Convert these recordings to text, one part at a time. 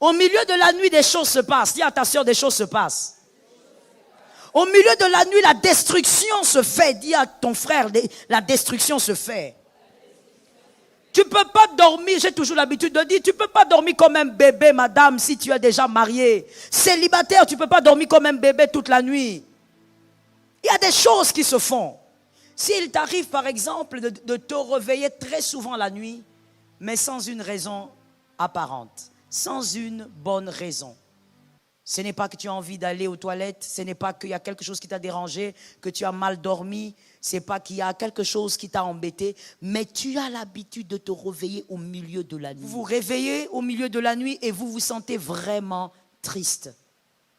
Au milieu de la nuit, des choses se passent. Dis à ta soeur, des choses se passent. Au milieu de la nuit, la destruction se fait. Dis à ton frère, la destruction se fait. Tu ne peux pas dormir, j'ai toujours l'habitude de dire, tu ne peux pas dormir comme un bébé, madame, si tu es déjà mariée. Célibataire, tu ne peux pas dormir comme un bébé toute la nuit. Il y a des choses qui se font. S'il t'arrive, par exemple, de te réveiller très souvent la nuit, mais sans une raison apparente, sans une bonne raison. Ce n'est pas que tu as envie d'aller aux toilettes, ce n'est pas qu'il y a quelque chose qui t'a dérangé, que tu as mal dormi, ce n'est pas qu'il y a quelque chose qui t'a embêté, mais tu as l'habitude de te réveiller au milieu de la nuit. Vous vous réveillez au milieu de la nuit et vous vous sentez vraiment triste.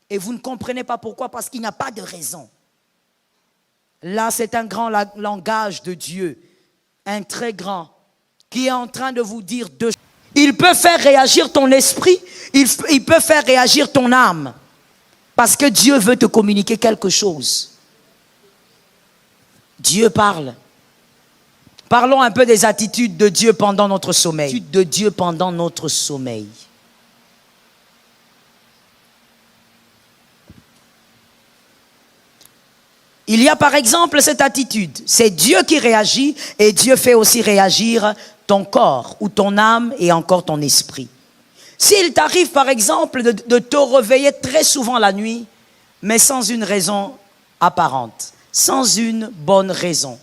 Et vous ne comprenez pas pourquoi, parce qu'il n'y a pas de raison. Là, c'est un grand langage de Dieu, un très grand, qui est en train de vous dire deux choses. Il peut faire réagir ton esprit, il peut faire réagir ton âme. Parce que Dieu veut te communiquer quelque chose. Dieu parle. Parlons un peu des attitudes de Dieu pendant notre sommeil. Attitudes de Dieu pendant notre sommeil. Il y a par exemple cette attitude. C'est Dieu qui réagit et Dieu fait aussi réagir ton corps ou ton âme et encore ton esprit. S'il t'arrive par exemple de te réveiller très souvent la nuit, mais sans une raison apparente, sans une bonne raison.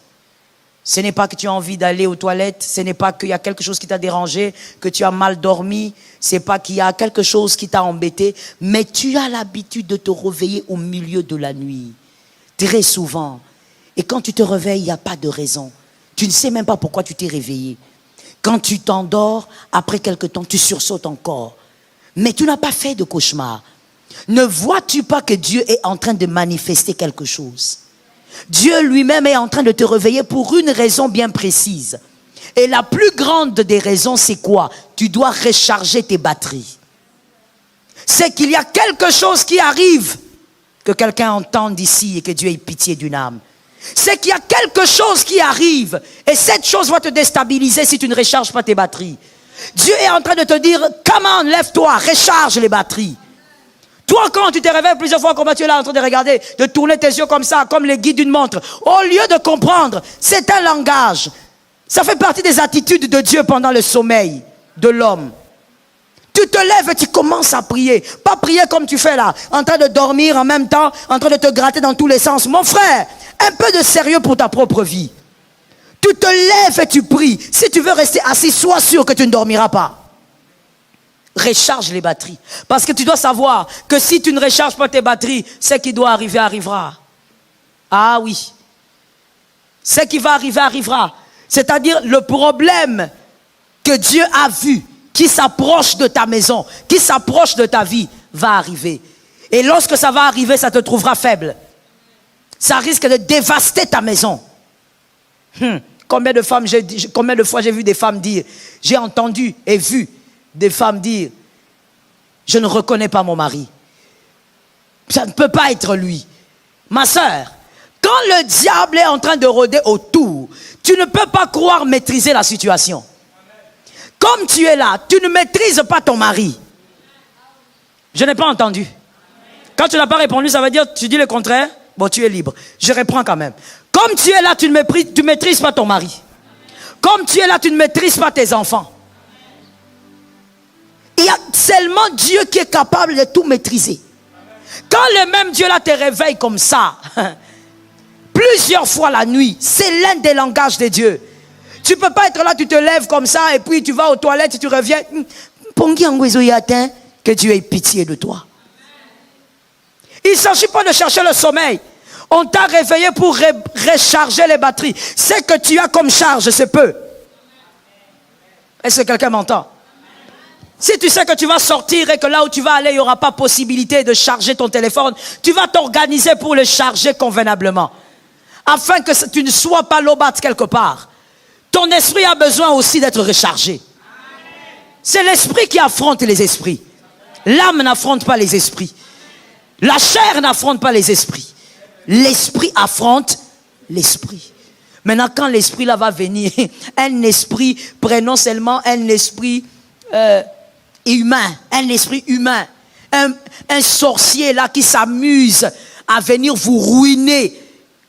Ce n'est pas que tu as envie d'aller aux toilettes, ce n'est pas qu'il y a quelque chose qui t'a dérangé, que tu as mal dormi, ce n'est pas qu'il y a quelque chose qui t'a embêté, mais tu as l'habitude de te réveiller au milieu de la nuit, très souvent. Et quand tu te réveilles, il n'y a pas de raison. Tu ne sais même pas pourquoi tu t'es réveillé. Quand tu t'endors, après quelque temps, tu sursautes encore. Mais tu n'as pas fait de cauchemar. Ne vois-tu pas que Dieu est en train de manifester quelque chose? Dieu lui-même est en train de te réveiller pour une raison bien précise. Et la plus grande des raisons, c'est quoi? Tu dois recharger tes batteries. C'est qu'il y a quelque chose qui arrive, que quelqu'un entende ici et que Dieu ait pitié d'une âme. C'est qu'il y a quelque chose qui arrive et cette chose va te déstabiliser si tu ne recharges pas tes batteries. Dieu est en train de te dire, come on, lève-toi, recharge les batteries. Toi, quand tu te réveilles plusieurs fois, comme tu es là en train de regarder, de tourner tes yeux comme ça, comme les guides d'une montre, au lieu de comprendre, c'est un langage. Ça fait partie des attitudes de Dieu pendant le sommeil de l'homme. Tu te lèves et tu commences à prier. Pas prier comme tu fais là, en train de dormir en même temps, en train de te gratter dans tous les sens. Mon frère, un peu de sérieux pour ta propre vie. Tu te lèves et tu pries. Si tu veux rester assis, sois sûr que tu ne dormiras pas. Recharge les batteries. Parce que tu dois savoir que si tu ne recharges pas tes batteries, ce qui doit arriver arrivera. Ah oui. Ce qui va arriver arrivera. C'est-à-dire le problème que Dieu a vu, qui s'approche de ta maison, qui s'approche de ta vie, va arriver. Et lorsque ça va arriver, ça te trouvera faible. Ça risque de dévaster ta maison. Combien de fois j'ai vu des femmes dire, j'ai entendu et vu des femmes dire, je ne reconnais pas mon mari. Ça ne peut pas être lui. Ma sœur, quand le diable est en train de rôder autour, tu ne peux pas croire maîtriser la situation. Comme tu es là, tu ne maîtrises pas ton mari. Je n'ai pas entendu. Quand tu n'as pas répondu, ça veut dire tu dis le contraire. Bon, tu es libre. Je reprends quand même. Comme tu es là, tu ne maîtrises pas ton mari. Comme tu es là, tu ne maîtrises pas tes enfants. Il y a seulement Dieu qui est capable de tout maîtriser. Quand le même Dieu là te réveille comme ça, plusieurs fois la nuit, c'est l'un des langages de Dieu. Tu ne peux pas être là, tu te lèves comme ça et puis tu vas aux toilettes et tu reviens. Que Dieu ait pitié de toi. Il ne s'agit pas de chercher le sommeil. On t'a réveillé pour recharger les batteries. Ce que tu as comme charge, c'est peu. Est-ce que quelqu'un m'entend? Si tu sais que tu vas sortir et que là où tu vas aller, il n'y aura pas possibilité de charger ton téléphone, tu vas t'organiser pour le charger convenablement. Afin que tu ne sois pas lobatte quelque part. Ton esprit a besoin aussi d'être rechargé. C'est l'esprit qui affronte les esprits. L'âme n'affronte pas les esprits. La chair n'affronte pas les esprits. L'esprit affronte l'esprit. Maintenant, quand l'esprit là va venir, un esprit, prenons seulement un esprit humain, un esprit humain, un sorcier là qui s'amuse à venir vous ruiner,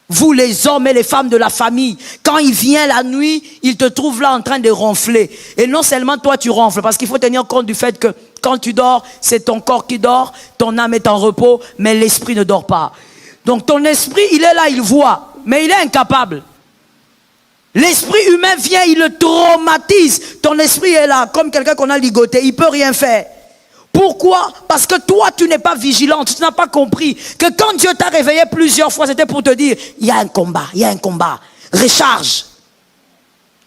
vous les hommes et les femmes de la famille. Quand il vient la nuit, il te trouve là en train de ronfler. Et non seulement toi tu ronfles, parce qu'il faut tenir compte du fait que quand tu dors, c'est ton corps qui dort, ton âme est en repos, mais l'esprit ne dort pas. Donc ton esprit, il est là, il voit, mais il est incapable. L'esprit humain vient, il le traumatise. Ton esprit est là, comme quelqu'un qu'on a ligoté, il peut rien faire. Pourquoi? Parce que toi, tu n'es pas vigilante, tu n'as pas compris que quand Dieu t'a réveillé plusieurs fois, c'était pour te dire, il y a un combat, recharge.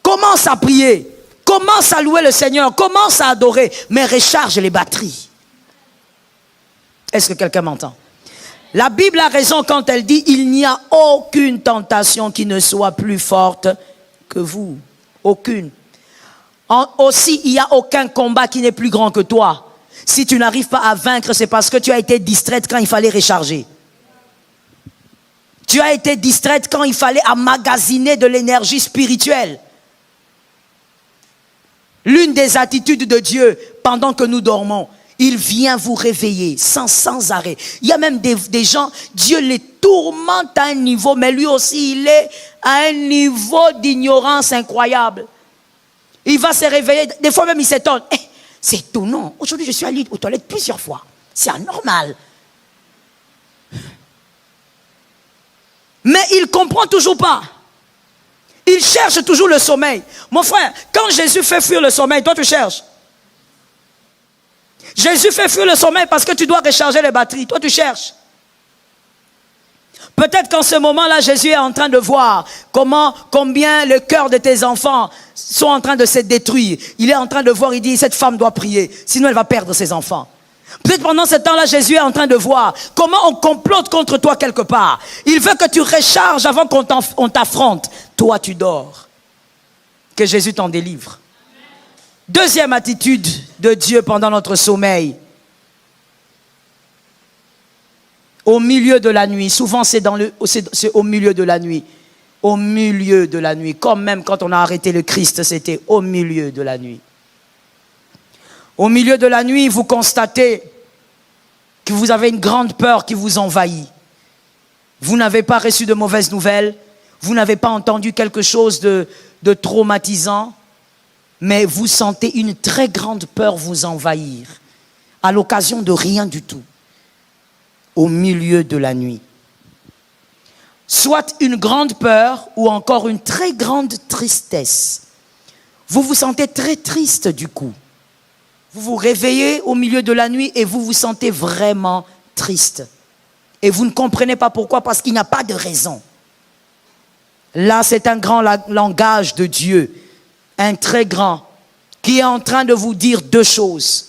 Commence à prier, commence à louer le Seigneur, commence à adorer, mais recharge les batteries. Est-ce que quelqu'un m'entend? La Bible a raison quand elle dit, il n'y a aucune tentation qui ne soit plus forte que vous. Aucune. Aussi, il n'y a aucun combat qui n'est plus grand que toi. Si tu n'arrives pas à vaincre, c'est parce que tu as été distraite quand il fallait recharger. Tu as été distraite quand il fallait emmagasiner de l'énergie spirituelle. L'une des attitudes de Dieu pendant que nous dormons, il vient vous réveiller sans arrêt. Il y a même des gens, Dieu les tourmente à un niveau, mais lui aussi, il est à un niveau d'ignorance incroyable. Il va se réveiller, des fois même il s'étonne. C'est étonnant. Aujourd'hui, je suis allé aux toilettes plusieurs fois. C'est anormal. Mais il ne comprend toujours pas. Il cherche toujours le sommeil. Mon frère, quand Jésus fait fuir le sommeil, toi tu cherches. Jésus fait fuir le sommeil parce que tu dois recharger les batteries. Toi tu cherches. Peut-être qu'en ce moment-là, Jésus est en train de voir combien le cœur de tes enfants sont en train de se détruire. Il est en train de voir, il dit, cette femme doit prier, sinon elle va perdre ses enfants. Peut-être pendant ce temps-là, Jésus est en train de voir comment on complote contre toi quelque part. Il veut que tu recharges avant qu'on t'affronte. Toi, tu dors. Que Jésus t'en délivre. Deuxième attitude de Dieu pendant notre sommeil. Au milieu de la nuit, souvent c'est au milieu de la nuit. Au milieu de la nuit, comme même quand on a arrêté le Christ, c'était au milieu de la nuit. Au milieu de la nuit, vous constatez que vous avez une grande peur qui vous envahit. Vous n'avez pas reçu de mauvaises nouvelles, vous n'avez pas entendu quelque chose de traumatisant, mais vous sentez une très grande peur vous envahir, à l'occasion de rien du tout. Au milieu de la nuit. Soit une grande peur ou encore une très grande tristesse. Vous vous sentez très triste du coup. Vous vous réveillez au milieu de la nuit et vous vous sentez vraiment triste. Et vous ne comprenez pas pourquoi, parce qu'il n'y a pas de raison. Là, c'est un grand langage de Dieu, un très grand, qui est en train de vous dire deux choses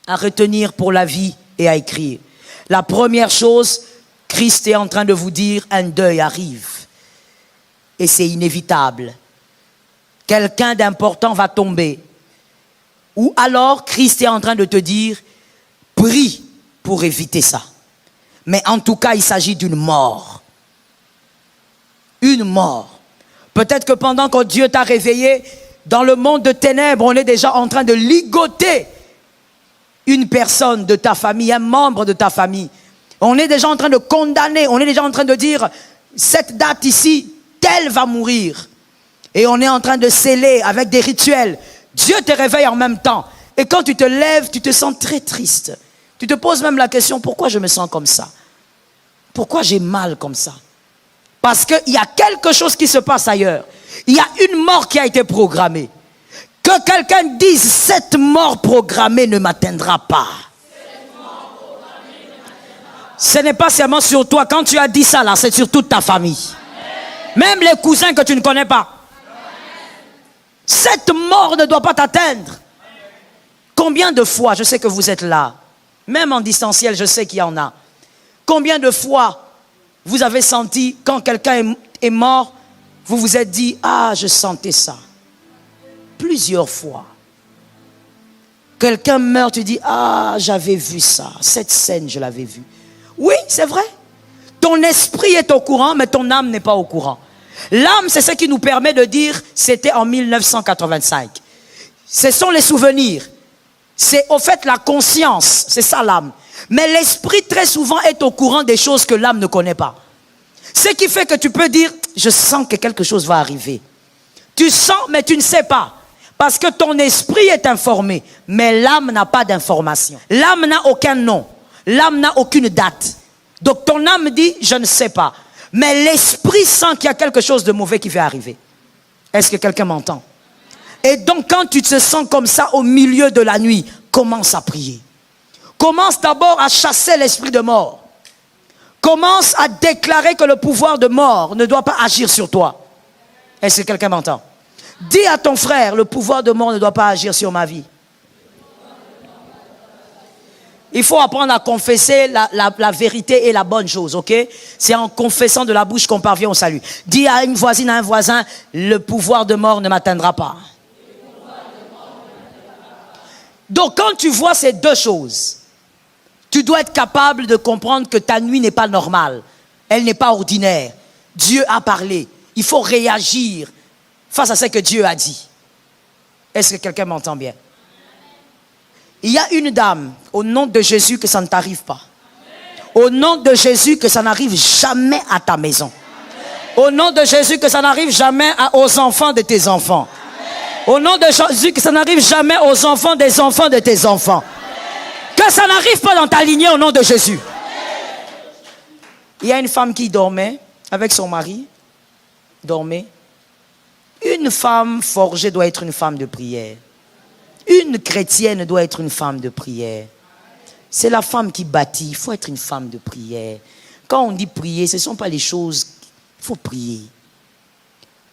à retenir pour la vie et à écrire. La première chose, Christ est en train de vous dire, un deuil arrive. Et c'est inévitable. Quelqu'un d'important va tomber. Ou alors, Christ est en train de te dire, prie pour éviter ça. Mais en tout cas, il s'agit d'une mort. Une mort. Peut-être que pendant que Dieu t'a réveillé, dans le monde de ténèbres, on est déjà en train de ligoter une personne de ta famille, un membre de ta famille. On est déjà en train de condamner, on est déjà en train de dire, cette date ici, tel va mourir. Et on est en train de sceller avec des rituels. Dieu te réveille en même temps. Et quand tu te lèves, tu te sens très triste. Tu te poses même la question, pourquoi je me sens comme ça? Pourquoi j'ai mal comme ça? Parce qu'il y a quelque chose qui se passe ailleurs. Il y a une mort qui a été programmée. Que quelqu'un dise, cette mort programmée ne m'atteindra pas. Ce n'est pas seulement sur toi. Quand tu as dit ça là, c'est sur toute ta famille. Même les cousins que tu ne connais pas. Cette mort ne doit pas t'atteindre. Combien de fois, je sais que vous êtes là, même en distanciel, je sais qu'il y en a. Combien de fois vous avez senti, quand quelqu'un est mort, vous vous êtes dit, ah, je sentais ça. Plusieurs fois. Quelqu'un meurt, tu dis, ah, j'avais vu ça. Cette scène, je l'avais vue. Oui, c'est vrai. Ton esprit est au courant, mais ton âme n'est pas au courant. L'âme, c'est ce qui nous permet de dire, c'était en 1985. Ce sont les souvenirs. C'est au fait la conscience, c'est ça l'âme. Mais l'esprit très souvent est au courant des choses que l'âme ne connaît pas. Ce qui fait que tu peux dire, je sens que quelque chose va arriver. Tu sens, mais tu ne sais pas. Parce que ton esprit est informé, mais l'âme n'a pas d'information. L'âme n'a aucun nom. L'âme n'a aucune date. Donc ton âme dit, je ne sais pas. Mais l'esprit sent qu'il y a quelque chose de mauvais qui va arriver. Est-ce que quelqu'un m'entend? Et donc quand tu te sens comme ça au milieu de la nuit, commence à prier. Commence d'abord à chasser l'esprit de mort. Commence à déclarer que le pouvoir de mort ne doit pas agir sur toi. Est-ce que quelqu'un m'entend? Dis à ton frère, le pouvoir de mort ne doit pas agir sur ma vie. Il faut apprendre à confesser la vérité et la bonne chose, ok? C'est en confessant de la bouche qu'on parvient au salut. Dis à une voisine, à un voisin, le pouvoir de mort ne m'atteindra pas. Donc quand tu vois ces deux choses, tu dois être capable de comprendre que ta nuit n'est pas normale. Elle n'est pas ordinaire. Dieu a parlé. Il faut réagir face à ce que Dieu a dit. Est-ce que quelqu'un m'entend bien? Il y a une dame, au nom de Jésus, que ça ne t'arrive pas. Au nom de Jésus, que ça n'arrive jamais à ta maison. Au nom de Jésus, que ça n'arrive jamais aux enfants de tes enfants. Au nom de Jésus, que ça n'arrive jamais aux enfants de tes enfants. Que ça n'arrive pas dans ta lignée au nom de Jésus. Il y a une femme qui dormait avec son mari. Dormait. Une femme forgée doit être une femme de prière. Une chrétienne doit être une femme de prière. C'est la femme qui bâtit. Il faut être une femme de prière. Quand on dit prier, ce ne sont pas les choses. Il faut prier.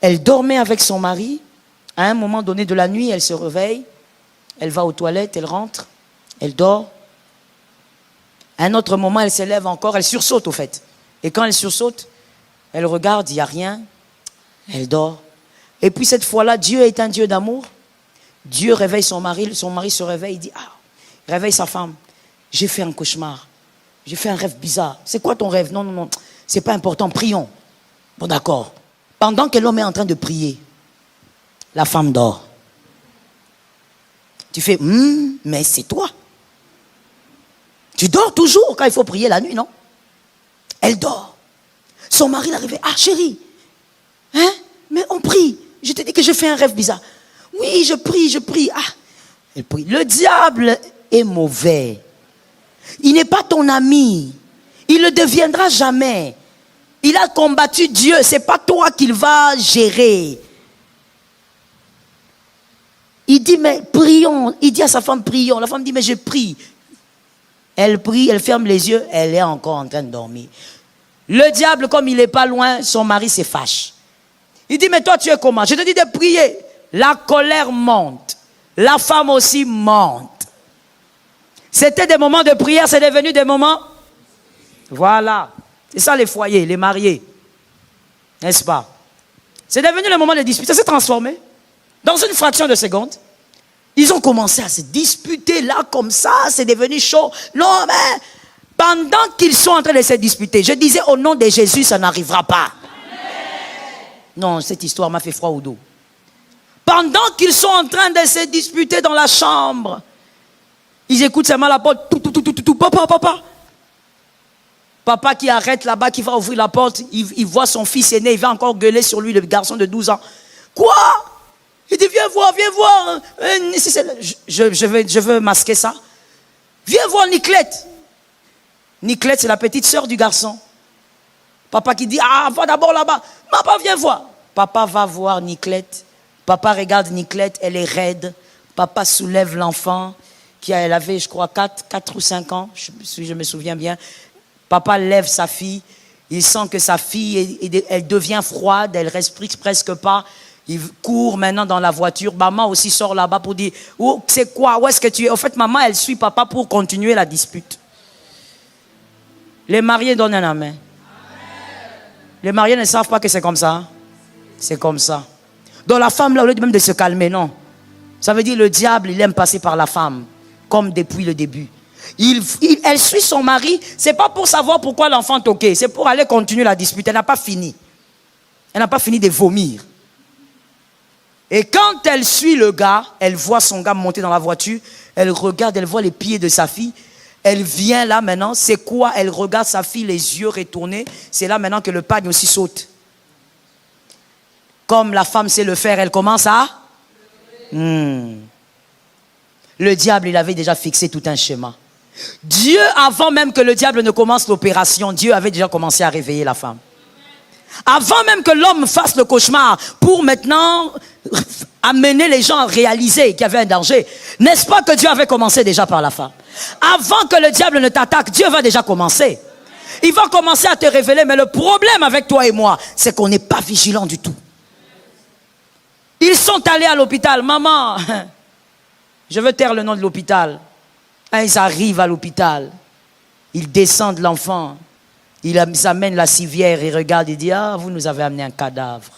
Elle dormait avec son mari. À un moment donné de la nuit, elle se réveille. Elle va aux toilettes, elle rentre. Elle dort. À un autre moment, elle s'élève encore. Elle sursaute au fait. Et quand elle sursaute, elle regarde, il n'y a rien. Elle dort. Et puis cette fois-là, Dieu est un Dieu d'amour. Dieu réveille son mari se réveille, il dit, réveille sa femme. J'ai fait un cauchemar. J'ai fait un rêve bizarre. C'est quoi ton rêve? Non, c'est pas important, prions. Bon d'accord. Pendant que l'homme est en train de prier, la femme dort. Tu fais, mais c'est toi. Tu dors toujours quand il faut prier la nuit, non? Elle dort. Son mari est arrivé, chérie, hein? Mais on prie. Je te dis que j'ai fait un rêve bizarre. Oui, je prie. Elle prie. Le diable est mauvais. Il n'est pas ton ami. Il ne deviendra jamais. Il a combattu Dieu. C'est pas toi qu'il va gérer. Il dit, mais prions. Il dit à sa femme, prions. La femme dit, mais je prie. Elle prie, elle ferme les yeux. Elle est encore en train de dormir. Le diable, comme il n'est pas loin, son mari se fâche. Il dit, mais toi, tu es comment? Je te dis de prier. La colère monte. La femme aussi monte. C'était des moments de prière, c'est devenu des moments. Voilà. C'est ça les foyers, les mariés. N'est-ce pas? C'est devenu le moment de dispute. Ça s'est transformé. Dans une fraction de seconde, ils ont commencé à se disputer là comme ça. C'est devenu chaud. Non, mais pendant qu'ils sont en train de se disputer, je disais au nom de Jésus, ça n'arrivera pas. Non, cette histoire m'a fait froid au dos. Pendant qu'ils sont en train de se disputer dans la chambre, ils écoutent seulement la porte. Papa. Papa qui arrête là-bas, qui va ouvrir la porte, il voit son fils aîné, il va encore gueuler sur lui, le garçon de 12 ans. Quoi? Il dit, viens voir. Je veux masquer ça. Viens voir Niclette. Niclette, c'est la petite sœur du garçon. Papa qui dit, va d'abord là-bas. Papa, viens voir. Papa va voir Niclette. Papa regarde Niclette, elle est raide. Papa soulève l'enfant, elle avait, je crois, 4 ou 5 ans, si je me souviens bien. Papa lève sa fille. Il sent que sa fille, elle devient froide, elle respire presque pas. Il court maintenant dans la voiture. Maman aussi sort là-bas pour dire, c'est quoi? Où est-ce que tu es? En fait, maman, elle suit papa pour continuer la dispute. Les mariés donnent un amen. Les mariés ne savent pas que c'est comme ça. C'est comme ça. Donc la femme, là, au lieu même de se calmer, non. Ça veut dire le diable, il aime passer par la femme, comme depuis le début. Elle suit son mari, c'est pas pour savoir pourquoi l'enfant toquait, c'est pour aller continuer la dispute. Elle n'a pas fini. Elle n'a pas fini de vomir. Et quand elle suit le gars, elle voit son gars monter dans la voiture, elle regarde, elle voit les pieds de sa fille. Elle vient là maintenant, c'est quoi? Elle regarde sa fille, les yeux retournés. C'est là maintenant que le pagne aussi saute. Comme la femme sait le faire, elle commence à... Le diable, il avait déjà fixé tout un schéma. Dieu, avant même que le diable ne commence l'opération, Dieu avait déjà commencé à réveiller la femme. Avant même que l'homme fasse le cauchemar, pour maintenant amener les gens à réaliser qu'il y avait un danger. N'est-ce pas que Dieu avait commencé déjà par la femme? Avant que le diable ne t'attaque, Dieu va déjà commencer. Il va commencer à te révéler, mais le problème avec toi et moi, c'est qu'on n'est pas vigilant du tout. Ils sont allés à l'hôpital. Maman, je veux taire le nom de l'hôpital. Ils arrivent à l'hôpital. Ils descendent l'enfant. Ils amènent la civière et regardent et disent, ah, vous nous avez amené un cadavre.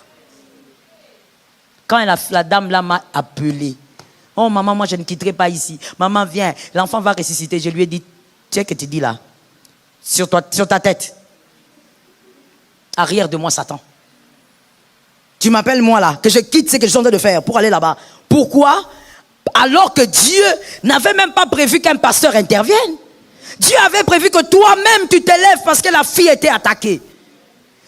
Quand la dame là m'a appelé, oh maman, moi je ne quitterai pas ici. Maman, viens, l'enfant va ressusciter. Je lui ai dit, tu sais ce que tu dis là? Sur ta tête. Arrière de moi, Satan. Tu m'appelles moi là, que je quitte ce que je suis en train de faire pour aller là-bas. Pourquoi? Alors que Dieu n'avait même pas prévu qu'un pasteur intervienne. Dieu avait prévu que toi-même tu t'élèves parce que la fille était attaquée.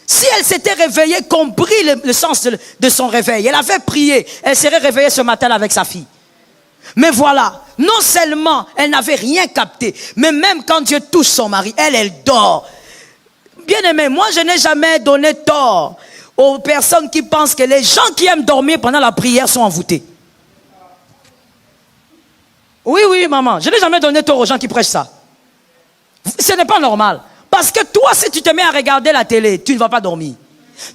Si elle s'était réveillée, compris le sens de son réveil, elle avait prié, elle serait réveillée ce matin avec sa fille. Mais voilà, non seulement elle n'avait rien capté, mais même quand Dieu touche son mari, elle dort. Bien aimé, moi je n'ai jamais donné tort aux personnes qui pensent que les gens qui aiment dormir pendant la prière sont envoûtés. Oui, maman, je n'ai jamais donné tort aux gens qui prêchent ça. Ce n'est pas normal. Parce que toi, si tu te mets à regarder la télé, tu ne vas pas dormir.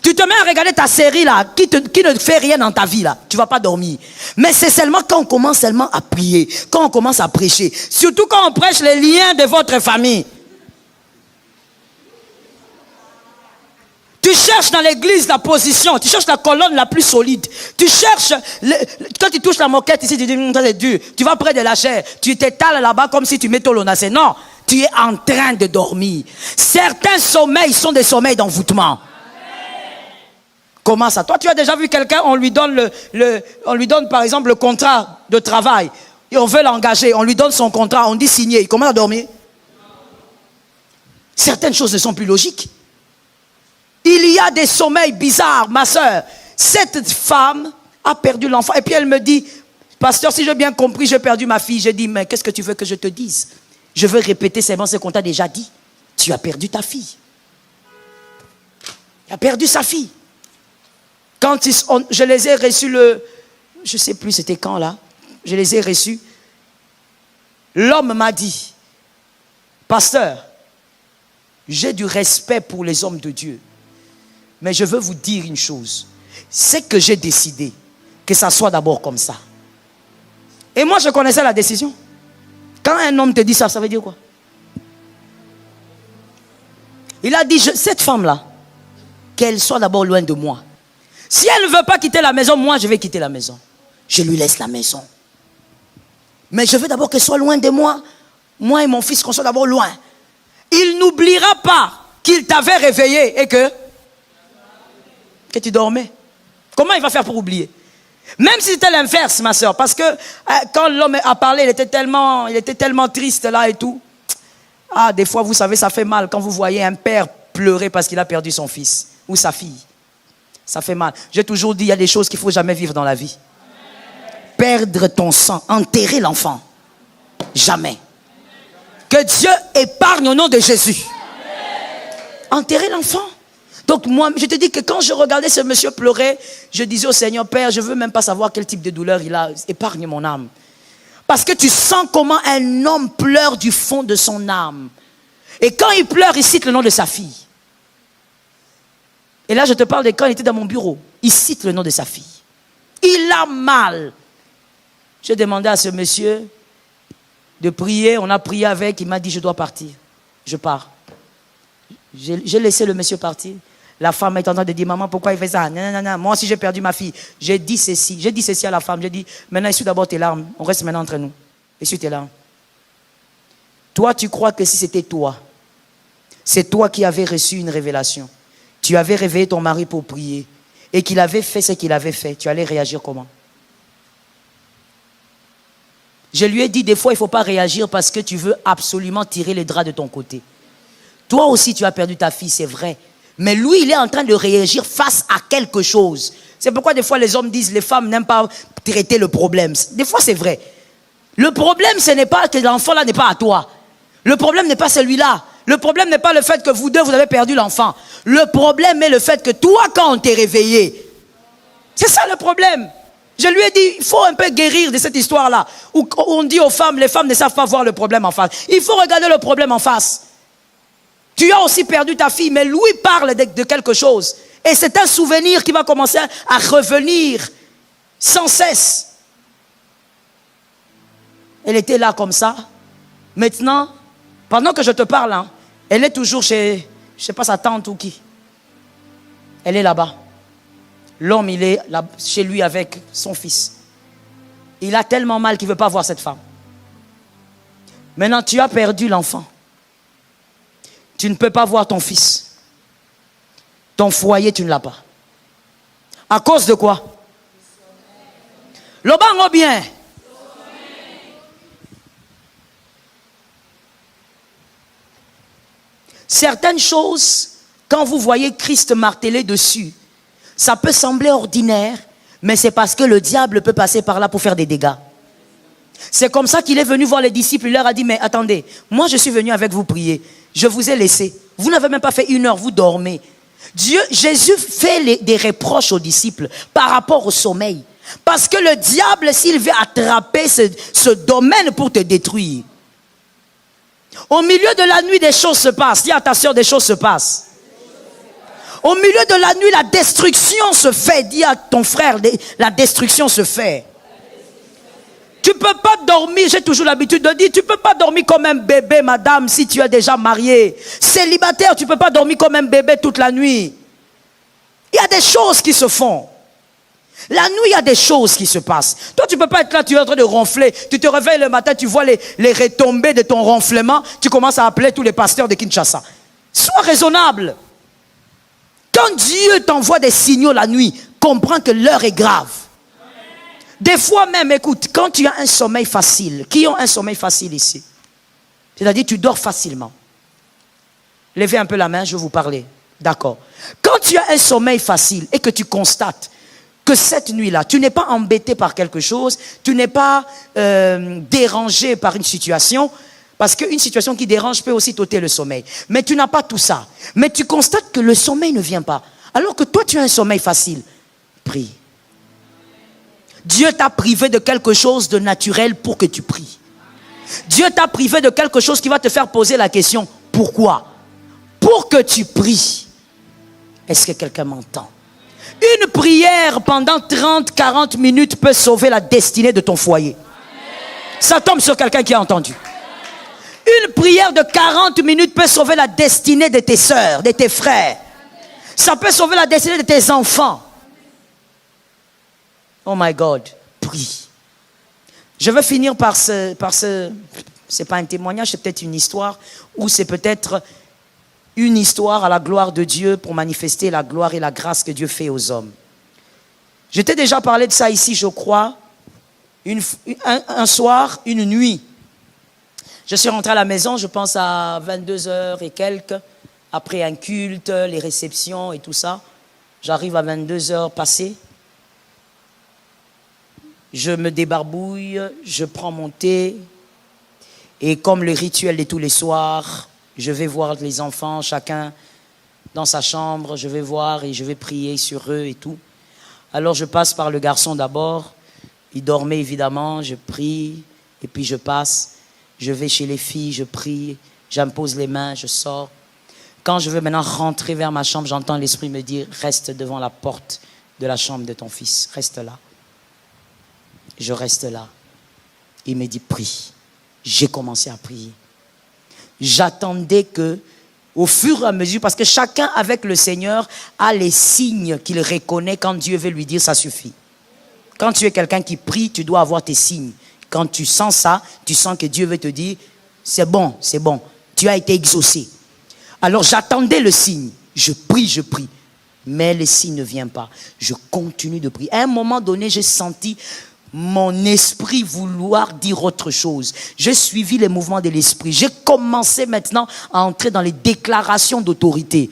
Tu te mets à regarder ta série là, qui ne fait rien dans ta vie là, tu ne vas pas dormir. Mais c'est seulement quand on commence seulement à prier, quand on commence à prêcher, surtout quand on prêche les liens de votre famille. Tu cherches dans l'église la position, tu cherches la colonne la plus solide. Tu cherches, quand tu touches la moquette ici, tu dis, ça c'est dur. Tu vas près de la chair, tu t'étales là-bas comme si tu mets ton lonacé. Non, tu es en train de dormir. Certains sommeils sont des sommeils d'envoûtement. Comment ça? Toi, tu as déjà vu quelqu'un, on lui donne par exemple le contrat de travail. Et on veut l'engager, on lui donne son contrat, on dit signer. Il commence à dormir. Certaines choses ne sont plus logiques. Il y a des sommeils bizarres, ma soeur. Cette femme a perdu l'enfant. Et puis elle me dit, pasteur, si j'ai bien compris, j'ai perdu ma fille. J'ai dit, mais qu'est-ce que tu veux que je te dise? Je veux répéter seulement ce qu'on t'a déjà dit. Tu as perdu ta fille. Tu as perdu sa fille. Quand je les ai reçus je ne sais plus c'était quand là, je les ai reçus. L'homme m'a dit, pasteur, j'ai du respect pour les hommes de Dieu. Mais je veux vous dire une chose. C'est que j'ai décidé que ça soit d'abord comme ça. Et moi, je connaissais la décision. Quand un homme te dit ça, ça veut dire quoi? Il a dit, cette femme-là, qu'elle soit d'abord loin de moi. Si elle ne veut pas quitter la maison, moi, je vais quitter la maison. Je lui laisse la maison. Mais je veux d'abord qu'elle soit loin de moi. Moi et mon fils, qu'on soit d'abord loin. Il n'oubliera pas qu'il t'avait réveillé et que tu dormais. Comment il va faire pour oublier? Même si c'était l'inverse, ma soeur, parce que quand l'homme a parlé, il était tellement triste là et tout. Ah, des fois, vous savez, ça fait mal quand vous voyez un père pleurer parce qu'il a perdu son fils ou sa fille. Ça fait mal. J'ai toujours dit, il y a des choses qu'il ne faut jamais vivre dans la vie. Perdre ton sang, enterrer l'enfant. Jamais. Que Dieu épargne au nom de Jésus. Enterrer l'enfant. Donc moi, je te dis que quand je regardais ce monsieur pleurer, je disais au Seigneur, Père, je ne veux même pas savoir quel type de douleur il a. Épargne mon âme. Parce que tu sens comment un homme pleure du fond de son âme. Et quand il pleure, il cite le nom de sa fille. Et là, je te parle de quand il était dans mon bureau. Il cite le nom de sa fille. Il a mal. J'ai demandé à ce monsieur de prier. On a prié avec. Il m'a dit, je dois partir. Je pars. J'ai laissé le monsieur partir. La femme est en train de dire, maman, pourquoi il fait ça? Non, non, non, moi aussi j'ai perdu ma fille. J'ai dit ceci à la femme. J'ai dit, maintenant essuie d'abord tes larmes. On reste maintenant entre nous. Essuie tes larmes. Toi, tu crois que si c'était toi, c'est toi qui avais reçu une révélation. Tu avais réveillé ton mari pour prier. et qu'il avait fait ce qu'il avait fait, tu allais réagir comment? Je lui ai dit, des fois, il ne faut pas réagir parce que tu veux absolument tirer les draps de ton côté. Toi aussi, tu as perdu ta fille, c'est vrai. Mais lui, il est en train de réagir face à quelque chose. C'est pourquoi des fois, les hommes disent, les femmes n'aiment pas traiter le problème. Des fois, c'est vrai. Le problème, ce n'est pas que l'enfant là n'est pas à toi. Le problème n'est pas celui-là. Le problème n'est pas le fait que vous deux, vous avez perdu l'enfant. Le problème est le fait que toi, quand on t'est réveillé, c'est ça le problème. Je lui ai dit, il faut un peu guérir de cette histoire-là, où on dit aux femmes, les femmes ne savent pas voir le problème en face. Il faut regarder le problème en face. Tu as aussi perdu ta fille, mais lui parle de quelque chose. Et c'est un souvenir qui va commencer à revenir sans cesse. Elle était là comme ça. Maintenant, pendant que je te parle, hein, elle est toujours chez, je ne sais pas, sa tante ou qui. Elle est là-bas. L'homme, il est là, chez lui avec son fils. Il a tellement mal qu'il ne veut pas voir cette femme. Maintenant, tu as perdu l'enfant. Tu ne peux pas voir ton fils. Ton foyer, tu ne l'as pas. À cause de quoi? Le bango bien. Certaines choses, quand vous voyez Christ martelé dessus, ça peut sembler ordinaire, mais c'est parce que le diable peut passer par là pour faire des dégâts. C'est comme ça qu'il est venu voir les disciples. Il leur a dit, mais attendez, moi je suis venu avec vous prier. Je vous ai laissé. Vous n'avez même pas fait 1 heure, vous dormez. Jésus fait des reproches aux disciples par rapport au sommeil. Parce que le diable, s'il veut attraper ce domaine pour te détruire, au milieu de la nuit, des choses se passent. Dis à ta soeur, des choses se passent. Au milieu de la nuit, la destruction se fait. Dis à ton frère, la destruction se fait. Tu ne peux pas dormir, j'ai toujours l'habitude de dire, tu ne peux pas dormir comme un bébé, madame, si tu es déjà mariée. Célibataire, tu ne peux pas dormir comme un bébé toute la nuit. Il y a des choses qui se font. La nuit, il y a des choses qui se passent. Toi, tu ne peux pas être là, tu es en train de ronfler. Tu te réveilles le matin, tu vois les retombées de ton ronflement. Tu commences à appeler tous les pasteurs de Kinshasa. Sois raisonnable. Quand Dieu t'envoie des signaux la nuit, comprends que l'heure est grave. Des fois même, écoute, quand tu as un sommeil facile, qui ont un sommeil facile ici? C'est-à-dire, tu dors facilement. Levez un peu la main, je vais vous parler. D'accord. Quand tu as un sommeil facile et que tu constates que cette nuit-là, tu n'es pas embêté par quelque chose, tu n'es pas dérangé par une situation, parce qu'une situation qui dérange peut aussi t'ôter le sommeil. Mais tu n'as pas tout ça. Mais tu constates que le sommeil ne vient pas. Alors que toi, tu as un sommeil facile. Prie. Dieu t'a privé de quelque chose de naturel pour que tu pries. Dieu t'a privé de quelque chose qui va te faire poser la question, pourquoi? Pour que tu pries. Est-ce que quelqu'un m'entend? Une prière pendant 30-40 minutes peut sauver la destinée de ton foyer. Ça tombe sur quelqu'un qui a entendu. Une prière de 40 minutes peut sauver la destinée de tes sœurs, de tes frères. Ça peut sauver la destinée de tes enfants. Oh my God, prie. Je veux finir par c'est pas un témoignage, c'est peut-être une histoire, ou c'est peut-être une histoire à la gloire de Dieu pour manifester la gloire et la grâce que Dieu fait aux hommes. Je t'ai déjà parlé de ça ici, je crois, un soir, une nuit. Je suis rentré à la maison, je pense à 22h et quelques, après un culte, les réceptions et tout ça. J'arrive à 22h passées. Je me débarbouille, je prends mon thé. Et comme le rituel de tous les soirs, je vais voir les enfants, chacun dans sa chambre. Je vais voir et je vais prier sur eux et tout. Alors je passe par le garçon d'abord. Il dormait évidemment, je prie. Et puis je passe. Je vais chez les filles, je prie. J'impose les mains, je sors. Quand je veux maintenant rentrer vers ma chambre, j'entends l'Esprit me dire, reste devant la porte de la chambre de ton fils. Reste là. Je reste là. Il me dit, prie. J'ai commencé à prier. J'attendais que, au fur et à mesure, parce que chacun avec le Seigneur a les signes qu'il reconnaît quand Dieu veut lui dire, ça suffit. Quand tu es quelqu'un qui prie, tu dois avoir tes signes. Quand tu sens ça, tu sens que Dieu veut te dire, c'est bon, tu as été exaucé. Alors j'attendais le signe. Je prie. Mais le signe ne vient pas. Je continue de prier. À un moment donné, j'ai senti mon esprit vouloir dire autre chose. J'ai suivi les mouvements de l'esprit. J'ai commencé maintenant à entrer dans les déclarations d'autorité.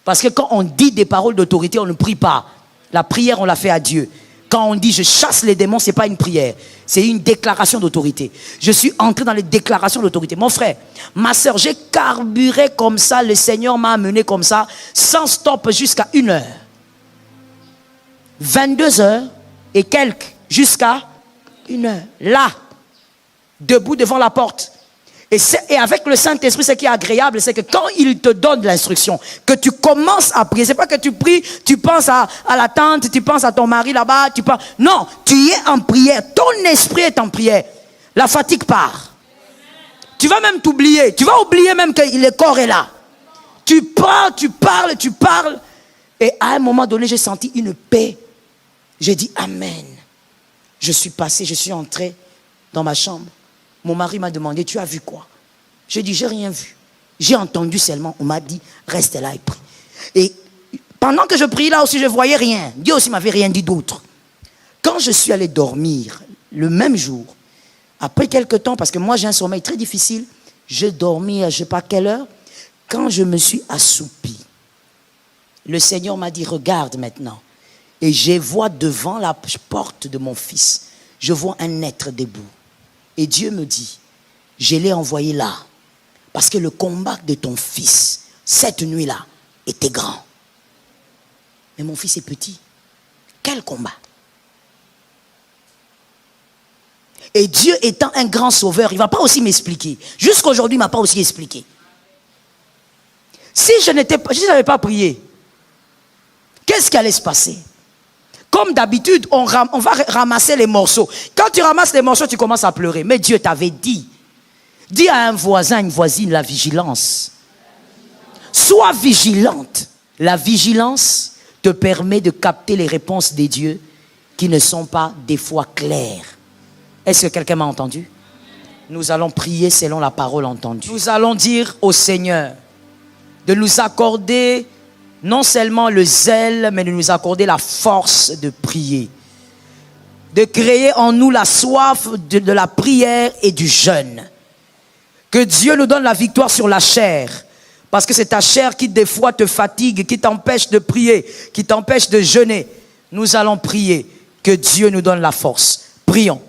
Parce que quand on dit des paroles d'autorité, on ne prie pas. La prière, on la fait à Dieu. Quand on dit je chasse les démons, ce n'est pas une prière. C'est une déclaration d'autorité. Je suis entré dans les déclarations d'autorité. Mon frère, ma soeur, j'ai carburé comme ça. Le Seigneur m'a amené comme ça, sans stop jusqu'à 1h. 22h et quelques, jusqu'à 1h. Là, debout devant la porte. Et avec le Saint-Esprit, ce qui est agréable, c'est que quand il te donne l'instruction, que tu commences à prier, c'est pas que tu pries, tu penses à la tante, tu penses à ton mari là-bas, non, tu es en prière, ton esprit est en prière. La fatigue part. Tu vas même t'oublier, tu vas oublier même que le corps est là. Tu parles, et à un moment donné, j'ai senti une paix. J'ai dit Amen. Je suis entré dans ma chambre. Mon mari m'a demandé, tu as vu quoi? J'ai dit, j'ai rien vu. J'ai entendu seulement, on m'a dit, reste là et prie. Et pendant que je priais là aussi, je ne voyais rien. Dieu aussi m'avait rien dit d'autre. Quand je suis allé dormir, le même jour, après quelques temps, parce que moi j'ai un sommeil très difficile, j'ai dormi à je ne sais pas quelle heure, quand je me suis assoupi, le Seigneur m'a dit, regarde maintenant. Et je vois devant la porte de mon fils, je vois un être debout. Et Dieu me dit, je l'ai envoyé là, parce que le combat de ton fils, cette nuit-là, était grand. Mais mon fils est petit. Quel combat? Et Dieu étant un grand sauveur, il ne va pas aussi m'expliquer. Jusqu'aujourd'hui, il ne m'a pas aussi expliqué. Si je n'avais pas prié, qu'est-ce qui allait se passer? Comme d'habitude, on va ramasser les morceaux. Quand tu ramasses les morceaux, tu commences à pleurer. Mais Dieu t'avait dit. Dis à un voisin, une voisine, la vigilance. Sois vigilante. La vigilance te permet de capter les réponses des dieux qui ne sont pas des fois claires. Est-ce que quelqu'un m'a entendu? Nous allons prier selon la parole entendue. Nous allons dire au Seigneur de nous accorder non seulement le zèle, mais de nous accorder la force de prier. De créer en nous la soif de la prière et du jeûne. Que Dieu nous donne la victoire sur la chair. Parce que c'est ta chair qui des fois te fatigue, qui t'empêche de prier, qui t'empêche de jeûner. Nous allons prier. Que Dieu nous donne la force. Prions.